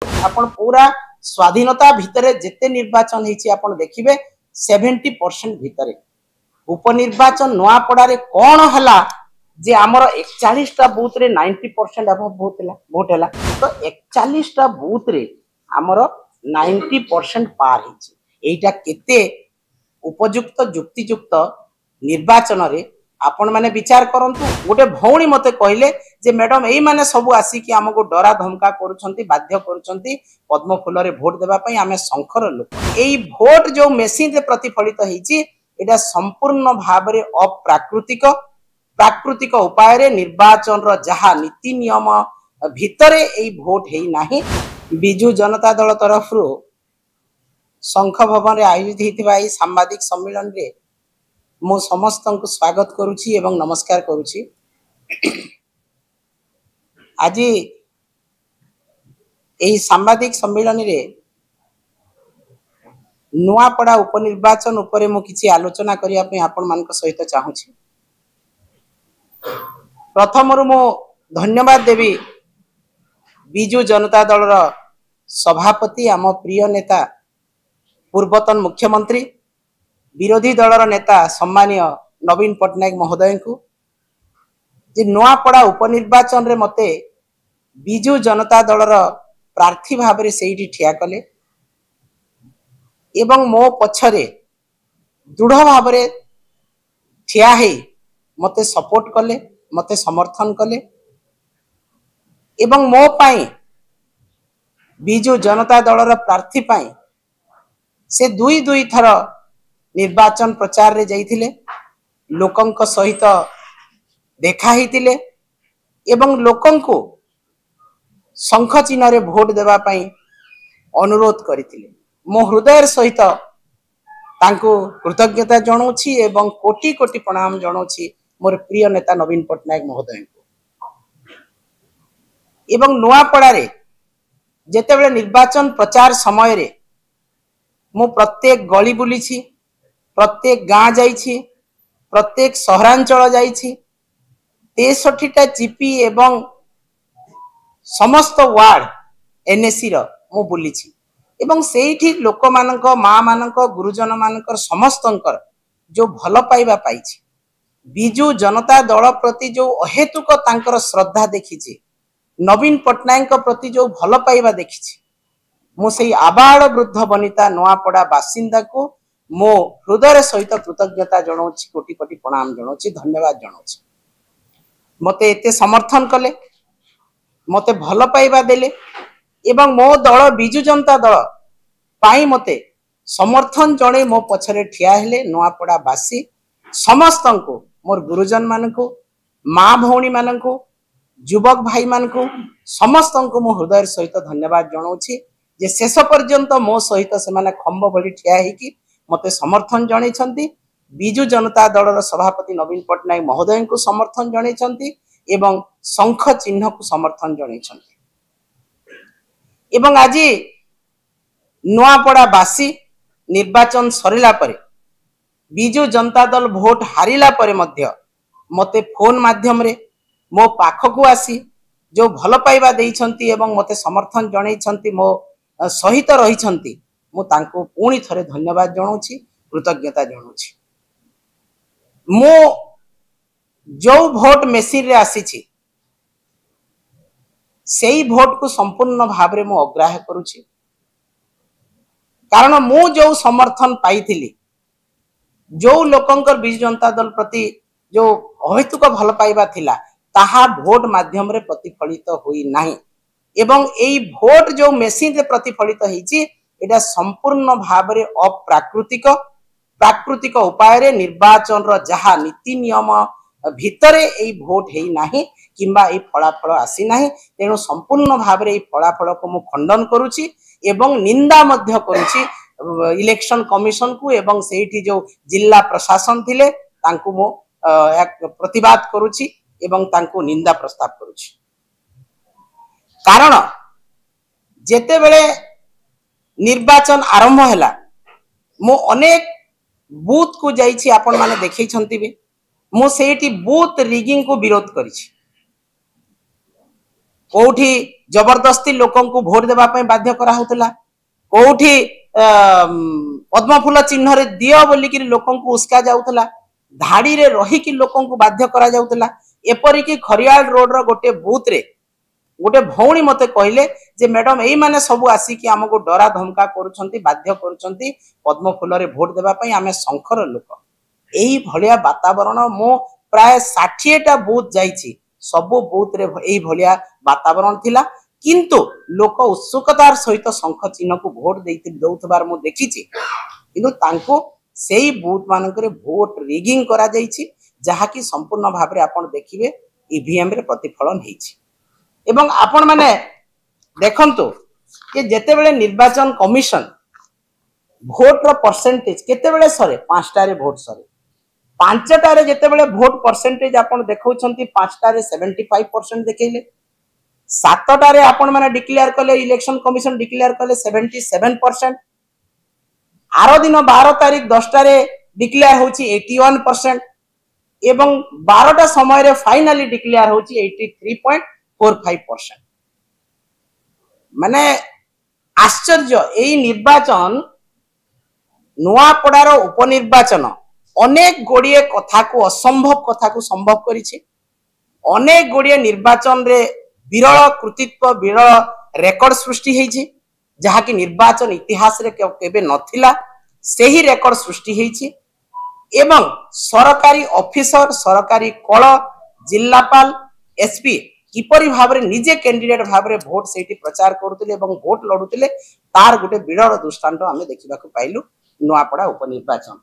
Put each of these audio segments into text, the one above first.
आपण पूरा स्वाधीनता भितर जिते निर्वाचन होती आप देखिए 70% भितर उपनिर्वाचन नुआपड़ा कौन है जे आमर 41टा बूथ रे 90% भोट है तो 41टा बूथ रे आमर 90% पार होईटा केते उपयुक्त जुक्तियुक्त निर्वाचन रे आपण माने विचार करंतु। गोटे भौणी मते कहले जे मैडम एई माने सब आसिकी हमको डरा धमका करूछंती बाध्य करूछंती पद्म फूल रे भोट देबा पई आमे संखर लोक एई भोट जो मेसिन रे प्रतिफलित होईची एटा संपूर्ण भाव रे अप्राकृतिक प्राकृतिक उपाय रे निर्वाचन रो जहा नीति नियम भितरे एई भोट हेई नाही। बिजू जनता दल तरफ रो शंख भवन रे आयोजित हेतिबा एई सांबादिक सम्मेलन रे मो समस्त को स्वागत करुछि एवं नमस्कार करुछि। आज एही सांबादिक सम्मेलन रे नुआपड़ा उपनिर्वाचन उपरे मो किछि आलोचना करिया पे आपण मान सहित चाहूछि। प्रथम मो धन्यवाद देवी बिजू जनता दल रो सभापति आम प्रिय नेता पूर्वतन मुख्यमंत्री विरोधी दलर नेता सम्मानीय नवीन पट्टनायक महोदय को जे नुआपड़ा उपनिर्वाचन रे मते बिजू जनता दलर प्रार्थी भाव रे सेठी ठिया कले एवं मो पछरे दृढ़ भाव रे ठिया हे मते सपोर्ट कले मते समर्थन कले एवं मो पाई बिजू जनता दलर प्रार्थी पाई से दुई थर निर्वाचन प्रचार रे जाइथिले लोकंक सहित देखा हितिले एवं लोकंको शंख चिन्ह रे भोट देबा पई अनुरोध करिथिले। मो हृदय सहित तांको कृतज्ञता जणाउछि एवं कोटि कोटि प्रणाम जणाउछि मोर प्रिय नेता नवीन पट्टनायक महोदय को। एवं नुआपड़ा रे जेतेबेले निर्वाचन प्रचार समय रे मो प्रत्येक गली बुलीछि प्रत्येक गाँ जाइछि प्रत्येक सहरांचल जाइछि 63टा जीपी एवं समस्त वार्ड एनएसी रो मो बुलीछि एवं सेठी लोक मानक माँ मानक गुरुजन मानक समस्तंकर जो भल पाइबा पाइछि बिजू जनता दल प्रति जो अहेतुक तांकर श्रद्धा देखिछि नवीन पट्टनायक प्रति जो भल पाइबा देखिछि मो सेई आबाल वृद्ध वनिता नुआपड़ा बासिंदा को मो हृदय सहित कृतज्ञता जणाउछि कोटि कोटि प्रणाम जणाउछि धन्यवाद जणाउछि। मते एते समर्थन कले मते भल पाइबा देले एवं मो दल बिजू जनता दल पाई मते समर्थन जणे मो पछरे ठिया हेले नुआपड़ा बासी समस्त को मोर गुरुजन मानकु माँ भौणी मानकु युवक भाई मानकु समस्त को मो हृदय सहित धन्यवाद जणाउछि जे शेष पर्यंत मो सहित से माने खंब भली ठिया हेकी मते समर्थन जणैछंती। बिजू जनता दलर सभापति नवीन पट्टनायक महोदय को समर्थन जणैछंती एवं शंख चिन्ह को समर्थन जणैछंती एवं आज नुआपड़ा बासी निर्वाचन सरिला परे बिजू जनता दल भोट हारिला परे मध्य मते फोन माध्यम रे मो पाखकु आसी जो भल पाइबा देइछंती एवं मते समर्थन जणैछंती मो सहित रहिछंती मु तांको पुणी थरे धन्यवाद जणाउछि कृतज्ञता जणाउछि। मो जो भोट मेसिन रे आसीछि सेई भोट को संपूर्ण भाव रे मु अग्राह्य करूछि कारण मु जो समर्थन पाइथिली जो लोकंकर बिजू जनता दल प्रति जो अहेतुक भल पाइबा थिला ताहा भोट माध्यम रे प्रतिफलित होई नाही एवं एई भोट जो मेसिन रे प्रतिफलित होईची एटा संपूर्ण भाव रे अप्राकृतिक प्राकृतिक उपाय रे निर्वाचन रो जहा नीति नियम भितरे एई भोट हेई नाही किंबा एई फलाफल आसी नाही तेणु संपूर्ण भाव रे एई फलाफल को मु खंडन करूची एवं निंदा मध्य करूची इलेक्शन कमिशन को एवं सेठी जो जिला प्रशासन थिले तांको मु प्रतिवाद करूची एवं तांको निंदा प्रस्ताव करूची। कारण जेते बेले निर्वाचन आरंभ हैला मु अनेक बूथ को जाइछि आपण माने देखै छंती बे मु सेठी बूथ रिगिंग को विरोध करिछि कोठी जबरदस्ती लोकन को भोट देबा पई बाध्य करा होतला कोठी पद्म फूल चिन्ह रे दियो बोली कि लोकन को उसका जाउतला धाड़ी रे रही कि लोकन को बाध्य करा जाउतला एपरि कि खरियाल रोड रो गोटे बूथ रे गोटे भौणी मते कहले जे मैडम एई माने सब आसी कि हमको डरा धमका करूछंती बाध्य करूछंती पद्म फूल रे भोट देबा पई आमे संखर लोक एई भलिया वातावरण मो प्राय 60 टा बूथ जाईची सब बूथ रे एई भलिया वातावरण थिला किंतु लोक उत्सुकतार सहित शंख चिन्ह को भोट दौथबार मु देखिछि किंतु तांको सेई बूथ मानकरे भोट रिगिंग करा जाईछि जहा कि संपूर्ण भाबरे आपण देखिबे ईवीएम रे प्रतिफलन हेछि एवं आपण माने देखंतु कि जेते बेले निर्वाचन कमिशन भोट रो परसेंटेज केते बेले सरे 5टा रे भोट सरे 5टा रे जेते बेले भोट परसेंटेज आपण देखौछंती 5टा रे 75% देखैले 7टा रे आपण माने डिक्लेयर कले इलेक्शन कमिशन डिक्लेयर कले 77% आरो दिन 12 तारिख 10टा रे डिक्लेयर होची 81% एवं 12टा समय रे फाइनली डिक्लेयर होची 83.45% माने आश्चर्य एई निर्वाचन नुआपड़ार उपनिर्वाचन अनेक गोड़िए कथा को असंभव कथा को संभव करिछि अनेक गोड़िए निर्वाचन रे विरल कृतित्व विरल रेकर्ड सृष्टि हेछि जहा कि निर्वाचन इतिहास रे केबे नथिला सेही रेकर्ड सृष्टि हेछि एवं सरकारी ऑफिसर सरकारी कळ जिल्लापाल एसपी किपरि भाबरे निजे कैंडिडेट भाबरे भोट सेठी प्रचार करूतिले एवं भोट लडुतिले तार गोटे विरल दृष्टांत आमे देखिबा को पाइलु नुआपड़ा उपनिर्वाचन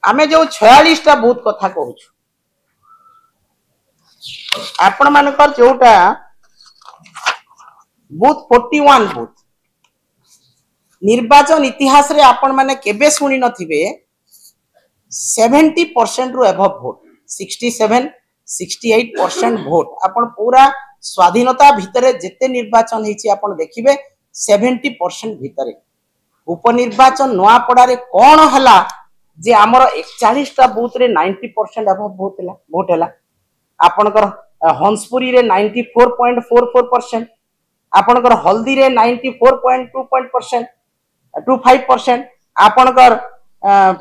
आमे जो 46 टा बूथ कथा कहूछु आपण मानकर जोटा बूथ 41 बूथ निर्वाचन इतिहास रे आपण माने केबे सुनी नथिबे 70% रु अबव वोट 67-68% वोट आपण पूरा स्वाधीनता भितरे जेते निर्वाचन हेछि आपण देखिबे 70% भितरे उपनिर्वाचन नुआपड़ा रे कोन हला जे हमर 41 टा बूथ रे 90% अबव वोट हला आपनकर हंसपुरी रे 94.44% आपनकर हल्दी रे 94.25% आपनकर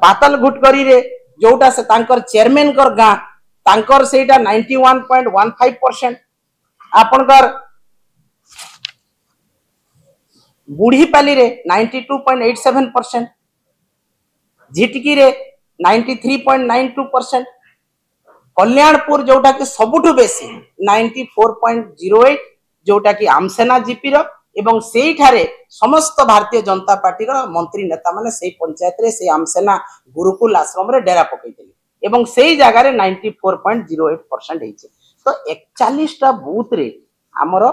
पातल घुटकरी रे जोटा से तांकर चेयरमैन कर गा तांकर सेटा 91.15% आपनकर बुढ़ीपाली रे 92.87% झिटकी रे 93.92% कल्याणपुर जोटा कि सबुठु बेसी 94.08 जोटा कि आमसेना जीपी रो एवं सेई ठारे समस्त भारतीय जनता पार्टी रो मंत्री नेता माने सेई पंचायत रे सेई आमसेना गुरुकुल आश्रम रे डेरा पकैतिले एवं सेई जगह रे 94.08% हेछि तो 41 टा बूथ रे हमरो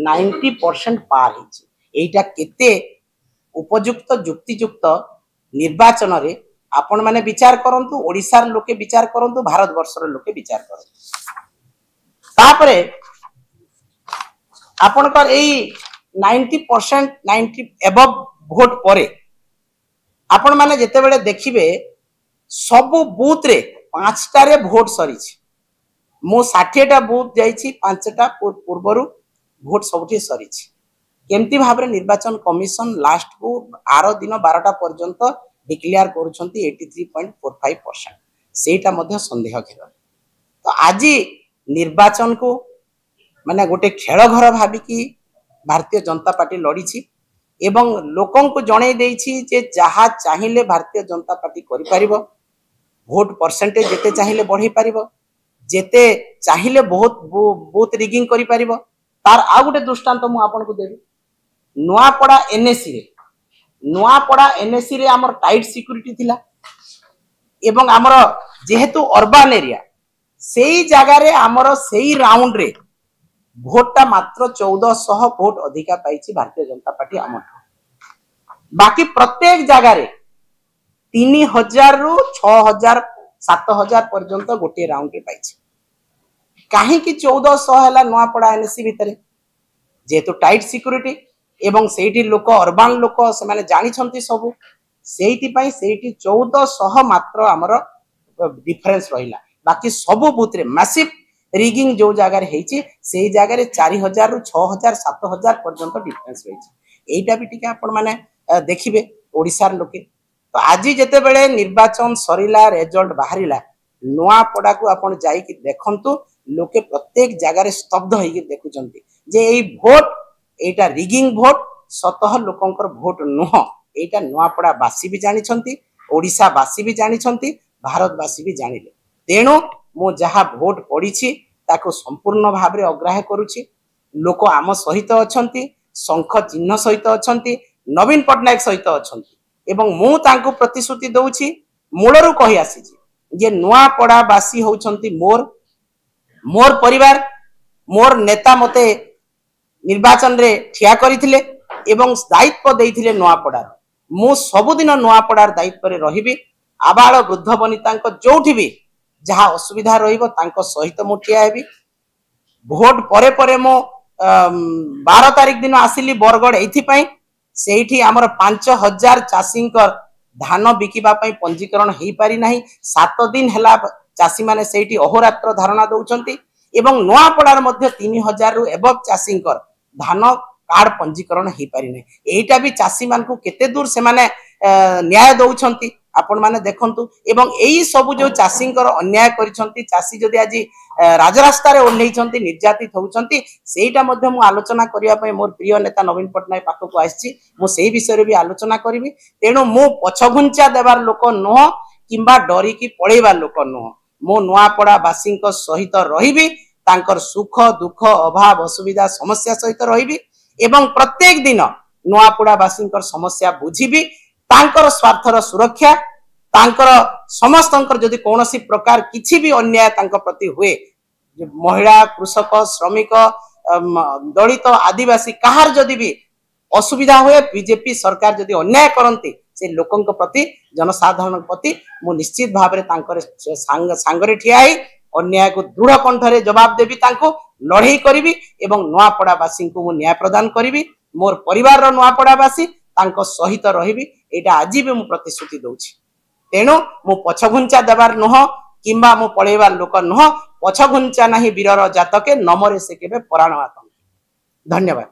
90% पार हेछि एटा केते उपयुक्त युक्तियुक्त निर्वाचन रे आपण माने विचार करंतु ओडिसार लोके विचार करंतु भारत वर्षर लोके विचार करंतु तापरे आपनकर एई 90% 90 एबव वोट परे आपण माने जेते बेले देखिबे सब बूथ रे 5टा रे वोट सरीछि मो 60 टा बूथ जाईछि 5टा पूर्वरु वोट सबठी सरीछि केमती भाबरे निर्वाचन कमिशन लास्ट को आरो दिन 12टा पर्यंत डिक्लेयर करूछंती 83.45% सेटा मध्ये संदेह घेर तो आज निर्वाचन को माने गोटे खेल घर भाबी कि भारतीय जनता पार्टी लड़ीछि एवं लोकन को जणे देछि जे जहा चाहिले भारतीय जनता पार्टी करि परिबो वोट परसेंटेज जेते चाहिले बढ़ी परिबो जेते चाहिले बहुत बहुत रिगिंग करि परिबो तार आ गोटे दृष्टांत मु आपन को देबी नुआपड़ा एनएससी रे हमर टाइट सिक्योरिटी थिला एवं हमर जेहेतु अर्बन एरिया सेई जगह रे हमर सेई राउंड रे भोटा मात्र 1400 भोट अधिका पाइछि भारतीय जनता पार्टी हमर बाकी प्रत्येक जगह रे 3000 रु 6000 7000 पर्यंत गोटे राउंड रे पाइछि काहे कि 1400 हला नुआपड़ा एनएससी भितरे जेहेतु टाइट सिक्योरिटी एवं सेठी लोक अर्बन लोक से माने जानि छंती सब सेठी पई सेठी 1400 मात्र हमर डिफरेंस रहिला बाकी सब बूथ रे मैसिव रिगिंग जो जगार से जगार 4000 रु 6000 7000 पर्यंत डिफरेंस रही एटा भी टिके आपण माने देखिबे ओडिसार लोके तो आज जिते बेले निर्वाचन सरीला रिजल्ट बाहरिला नुआपड़ा को आपण जाइकी देखंतु लोके प्रत्येक जगार स्तब्ध होइके देखुचंती जे एई भोट एटा रिगिंग भोट सतह लोकंकर भोट नुह एटा नुआपड़ा बासी भी जानिछंती ओडिसा बासी भी जानिछंती भारतवासी भी जानिले तेणु मु जहा भोट पड़ीछि ताको संपूर्ण भाव में अग्राह्य करुछि लोक आम सहित अछंती शंख चिन्ह सहित अछंती नवीन पट्टनायक सहित अछंती एवं मु तांको प्रतिश्रुति दउछि मूलरु कहि आसीछि जे नुआपड़ा बासी होउछंती मोर परिवार मोर नेता मते निर्वाचन रे ठिया करिथिले एवं दायित्व देइथिले नुआपड़ार मु सबुदिन नुआपड़ार दायित्व रे रहिबी आबाल वृद्ध वनिता जोठी भी जहाँ असुविधा रहिबो तांको सहित मु ठिया हेबी भोट परे परे मो 12 तारिख दिन आसिली बरगड़ एथि सेठी आमर 5000 चाषींकर धान बिकिबा पई पंजीकरण हेई पारि नाही 7 दिन हला चाषी माने सेठी अहोरात्र धारणा दउचंती एवं नुआपड़ार मध्य 3000 रु एबव चाषींकर धान कार्ड पंजीकरण हेई पारि नाही एटा भी चाषी मान को केते दूर से माने न्याय दउचंती आपण माने देखंतु एवं एई सब जो चाषींकर अन्याय करिसंती चाषी जदि आज राजरास्ता रे ओल्लेइचंती निर्यातित होउचंती सेटा मध्ये मु आलोचना करिया पय मोर प्रिय नेता नवीन पट्टनायक पाखको आछि मु सेही विषय रे भी आलोचना करिवि तेणु मु पछघुंचा देबार लोक नुह किंबा डरी की पळेबार लोक नुह मो नुआपड़ा बासींक सहित रहिबि तांकर सुख दुख अभाव असुविधा समस्या सहित रहिबि एवं प्रत्येक दिन नुआपड़ा बासींकर समस्या बुझिबि तांकर स्वार्थर सुरक्षा तांकर समस्तंकर जदि कोनोसी प्रकार किछि भी अन्याय तांकर प्रति हुए महिला कृषक श्रमिक दलित आदिवासी कहार जदि भी असुविधा हुए बीजेपी सरकार जदि अन्याय करंती से लोकंक प्रति जनसाधारण प्रति मु निश्चित भाव में तांकर सांगरे ठियाई अन्याय को दृढ़ कंठरे जवाब देबी तांको लड़ाई करिवि एवं नुआपड़ा बासी को मु न्याय प्रदान करिवि मोर परिवार रो नुआपड़ा बासी तांको सहित रहिबि एटा आज भी मु प्रतिश्रुति दउछि तेणु मु पछघुंचा देबार नुह किंबा मु पळेबार लोक नुह पछघुंचा नाही वीरर जातके नमरे से केबे पराण आतंक धन्यवाद।